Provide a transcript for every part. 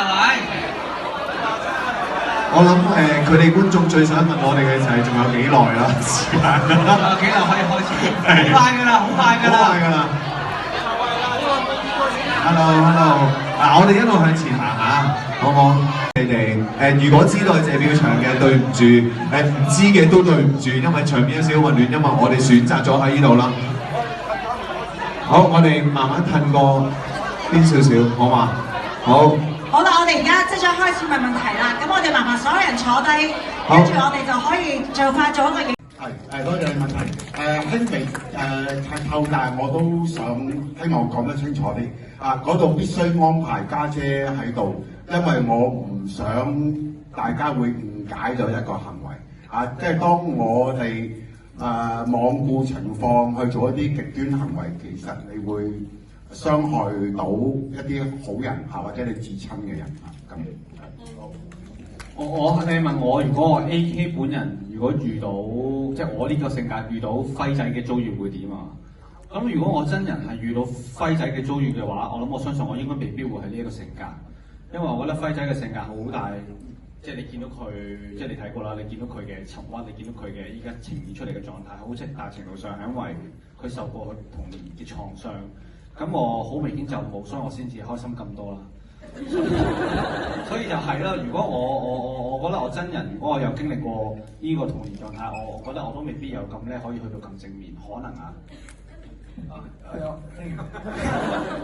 係咪？我諗佢哋觀眾最想問我哋嘅就係仲有幾耐啦時間啦？幾耐可以開始？好快㗎啦，好快㗎啦！好快㗎啦 ！Hello， 嗱，我哋一路向前行下，好唔好？你哋如果知道係謝表場嘅，對唔住；唔知嘅都對唔住，因為場面有少少混亂，因為我哋選擇咗喺呢度啦。好，我哋慢慢褪過邊少少，好嘛？好。好啦，我哋而家即將開始問問題啦。咁我哋麻煩所有人坐低，跟住我哋就可以盡快做一個多謝你問題。輕微劇透，但係我都希望講得清楚啲。嗰度必須安排家姐喺度，因為我唔想大家會誤解咗一個行為。即係當我哋罔顧情況去做一啲極端行為，其實你會傷害到一啲好人或者你至親嘅人咁。你問我，如果我 AK 本人如果遇到即係我呢個性格遇到輝仔嘅遭遇會點啊？咁如果我真人係遇到輝仔嘅遭遇嘅話，我相信我應該未必會係呢一個性格，因為我覺得輝仔嘅性格好大，即係你見到佢，即係你睇過啦，你見到佢嘅沉鬱，你見到佢嘅依家呈現出嚟嘅狀態，好大程度上係因為佢受過佢童年嘅創傷。咁我好明顯就冇，所以我先至開心咁多啦。所以就係啦，如果我覺得我真人，如果我有經歷過呢個童年狀態，我覺得我都未必有咁咧，可以去到咁正面，可能啊。係啊，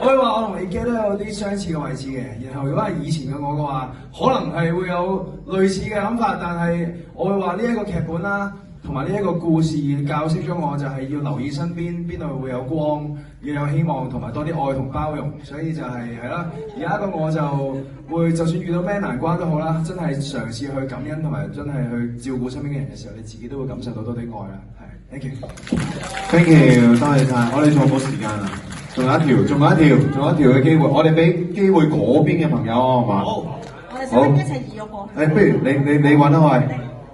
我會話我同你嘅都有啲相似嘅位置嘅，然後如果係以前嘅我嘅話，可能係會有類似嘅諗法，但係我會話呢一個劇本啦，同埋呢一個故事教識咗我，就係要留意身邊度會有光，要有希望，同埋多啲愛同包容。所以就係啦，而家個我就會就算遇到咩難關都好啦，真係嘗試去感恩同埋真係去照顧身邊嘅人嘅時候，你自己都會感受到多啲愛啦。係 ，thank you，thank you， 多謝晒。我哋仲有冇時間啊？仲有一條嘅機會，我哋俾機會嗰邊嘅朋友好嘛？好，我哋想一齊移咗過去。不如你揾啊喂。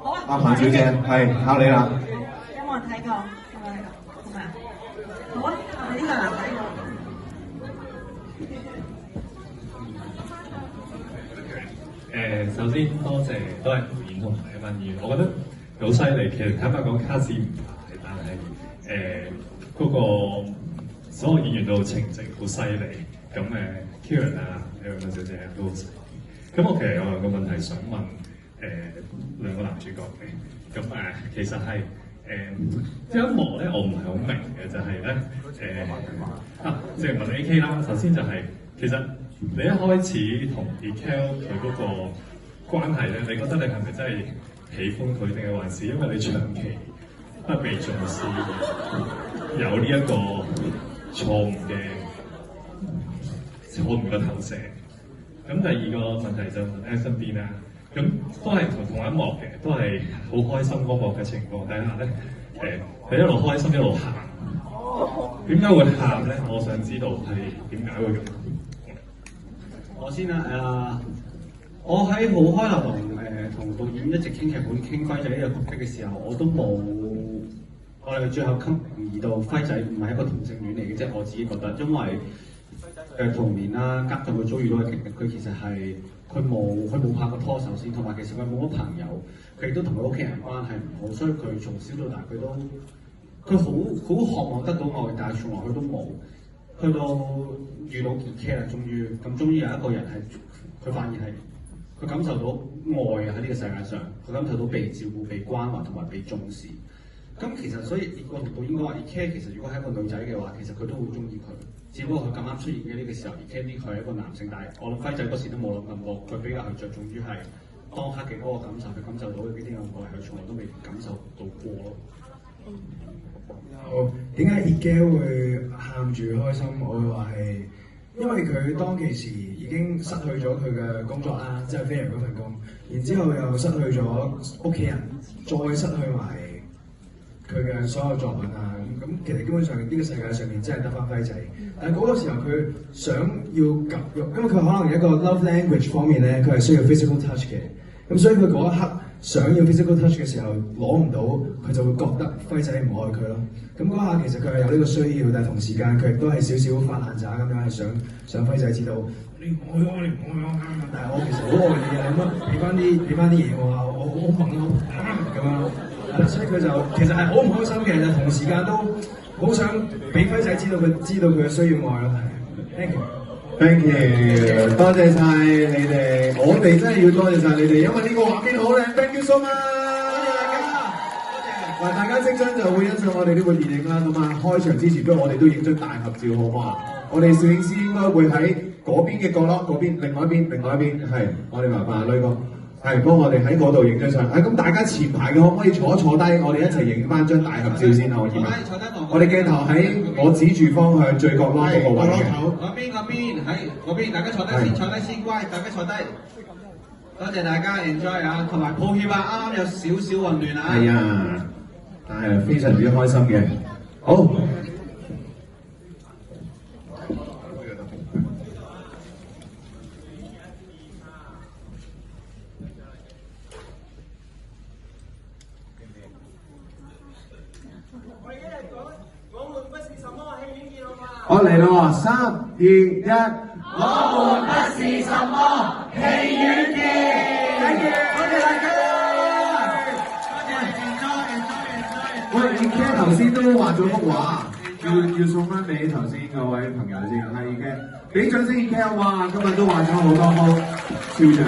好啊，阿彭小姐，係靠你啦。有冇人睇過？有冇人睇過？係咪啊？好啊，我哋呢個男仔。首先多謝都係導演同埋一班演員，我覺得好犀利。其實坦白講，卡士唔大，但係嗰個所有演員都情值好犀利。咁Kieran 啊，兩個小姐都好犀利。咁我其實有兩個問題想問兩個男主角嘅。咁其實係一幕咧，我唔係好明嘅，就係咧即係問 AK 啦。首先就係其實你一開始同 Ekel 佢嗰個關係咧，你覺得你係咪真係喜歡佢，定係還是因為你長期不被重視，有呢一個錯誤嘅投射？咁第二個問題就問 Anson 身邊啦，咁都係同一幕嘅，都係好開心嗰幕嘅情況底下咧，你一路開心一路喊，點解會喊咧？我想知道係點解會咁。我先啦，我喺好開頭同導演一直傾劇本、傾輝仔呢個角色嘅時候，我都冇，我哋最後給予到輝仔唔係一個同性戀嚟嘅啫，我自己覺得，因為童年啦，加上佢遭遇到嘅經歷，佢其實係佢冇拍過拖手先，同埋其實佢冇乜朋友，佢亦都同佢屋企人關係唔好，所以佢從小到大佢好渴望得到愛，但係從來佢都冇。去到遇到 Ekel 啦，終於有一個人係佢發現係佢感受到愛喺呢個世界上，佢感受到被照顧、被關懷同埋被重視。咁其實所以我同導演講話 Ekel 其實如果係一個女仔嘅話，其實佢都會中意佢。只不過佢咁啱出現嘅呢個時候 Ekel 呢佢係一個男性，但係我諗輝仔嗰時都冇諗咁多，佢比較係着重於係當刻嘅嗰個感受，佢感受到嘅呢啲愛，佢從來都未感受到過咯。點解 Ekel 會喊住開心？我會話係因為佢當其時已經失去咗佢嘅工作啦，即係飛人嗰份工，然之後又失去咗屋企人，再失去埋佢嘅所有作品啊。咁其實基本上呢個世界上面真係得翻輝仔。但係嗰個時候佢想要夾肉，因為佢可能有一個 love language 方面咧，佢係需要 physical touch 嘅。咁所以佢嗰一刻想要 physical touch 嘅時候攞唔到，佢就會覺得輝仔唔愛佢咯。咁嗰下其實佢係有呢個需要，但係同時間佢亦都係少少發爛渣咁樣，係想輝仔知道你唔愛我，你唔愛我啱啊！但係我其實好愛你啊，咁樣俾翻啲嘢我啊，我好猛咯，咁樣，所以佢就其實係好唔開心嘅，但同時間都好想俾輝仔知道佢需要愛咯，係。Thank you， 多謝晒你哋，我哋真係要多謝晒你哋，因為呢個畫面好靚 ，thank you so much， 多謝大家，嗱大家即將就會欣賞我哋呢部電影啦，咁啊開場之前不如我哋都影張大合照好唔好啊？我哋攝影師應該會喺嗰邊嘅角落，嗰邊另外一邊係我哋麻煩阿女哥。係，幫我哋喺嗰度影張相。咁大家前排嘅可唔可以坐低？我哋一齊影翻張大合照先可以嗎？我哋鏡頭喺我指住方向最角落嗰個位嘅。嗰邊喺嗰邊，大家坐低先，乖，大家坐低。多謝大家 enjoy 啊，同埋抱歉啊，啱啱有少少混亂啊。係啊，但係非常之開心嘅。好。我嚟咯喎，3、2、1，我們不是什麼戲院見。多謝大家。喂 ，Ike 頭先都畫咗幅畫，要送翻俾頭先嗰位朋友先，係 Ike，俾掌聲 Ike，哇，今日都畫咗好多幅肖像。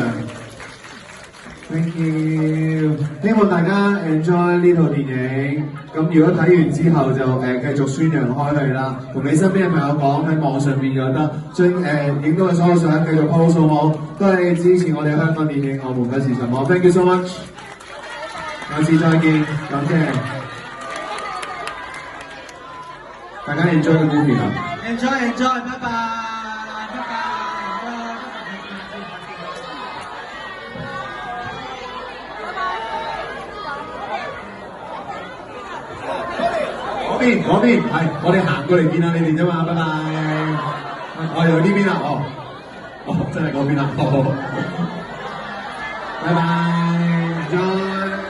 Thank you， 希望大家 enjoy 呢套電影。咁如果睇完之後就繼續宣揚開去啦，同你身邊嘅朋友講，喺網上面又得，將影到嘅所有相繼續 post 好冇？都係支持我哋香港電影，我們不是什麼。Thank you so much， 下次再見，感謝大家 enjoy 個 movie 啦 enjoy， 拜拜。嗰邊係，我哋行過嚟見下你哋啫嘛，拜拜。我哋去呢邊啦，真係嗰邊啦，拜拜，再。